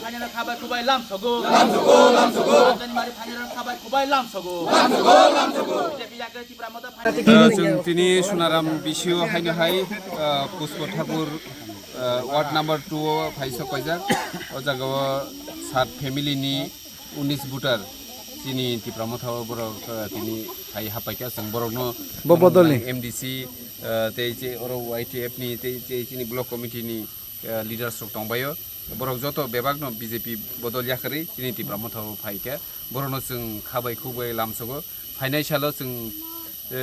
Final खाबाय खुबाय लामसगो राजधानी मारि फाइनेल खाबाय खुबाय लामसगो बिजेपि याके टिप्रा मत फाइनेल जों दिनै सनाराम बिसिउ हायनोहाय पुष्प ठाकुर वार्ड नम्बर 2 फाइसा कयजाक ओ जागाव 7 फेमिलिनि 19 भोटार जिनि टिप्रा मथाव बरक तिनि हाय हापायका जों बरकनो बदलनि एमडीसी तेजे अरो वाइटीएफ नि तेजे जिनि ब्लक कमिटिनि लिडार्स दंबायो बरक जत बेबाग न बीजेपी बदल याखरि जिनि टिप्रा मथाव फायका बरनो जों खाबाय खुबाय लामसगो फाइनान्सियल जों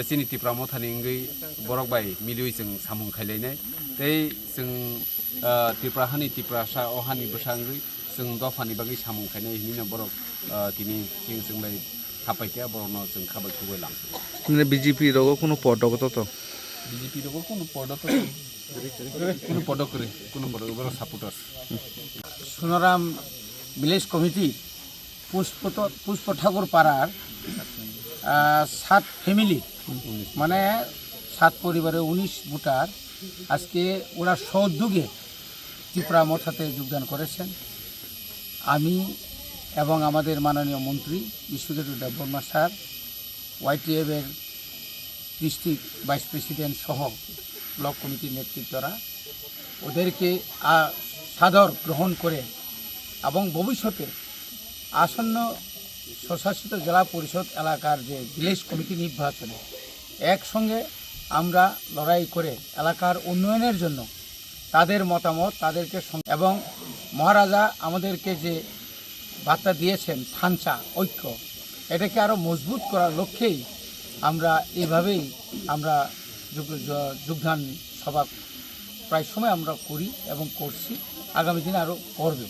जिनि टिप्रा मथानि इंगै बरक बाय मिलुइ जों सामुं खायलायनाय तै जों टिप्रा हानि टिप्रा सा अहानि बसांगै जों दफानि बागै सामुं खायनाय हिनि बरक तिनि जोंलाय हापायका बरनो जों खाबाय खुबाय लामसगो মানে বিজেপি রগ কোনো পদগত তো बीजेपी रग कोनो पदक कोनो पदक करे कोनो पदक बरो सापोर्टार्स সোনারাম ভিলেজ কমিটি পুষ্প ঠাকুর পাড়ার 7 ফ্যামিলি মানে 7 পরিবারে 19 ভোটার আজকে ওরা সউদ্যোগে ত্রিপুরা মঠাতে যোগদান করেছেন। আমি এবং আমাদের মাননীয় মন্ত্রী বিশ্বজিৎ দেববর্মা স্যার ওয়াইটিএফ এর ডিস্ট্রিক্ট ভাইস প্রেসিডেন্ট সহ ব্লক কমিটির নেতৃত্বরা ওদেরকে সাদর গ্রহণ করে এবং ভবিষ্যতে আসন্ন স্বশাসিত জেলা পরিষদ এলাকার যে ভিলেজ কমিটি নির্বাচনে একসঙ্গে আমরা লড়াই করে এলাকার উন্নয়নের জন্য তাদের মতামত তাদেরকে এবং মহারাজা আমাদেরকে যে বার্তা দিয়েছেন থানচা ঐক্য এটাকে আরও মজবুত করার লক্ষ্যেই আমরা এভাবেই আমরা যোগদান সভা প্রায় সময় আমরা করি এবং করছি আগামী দিনে আরও করবে।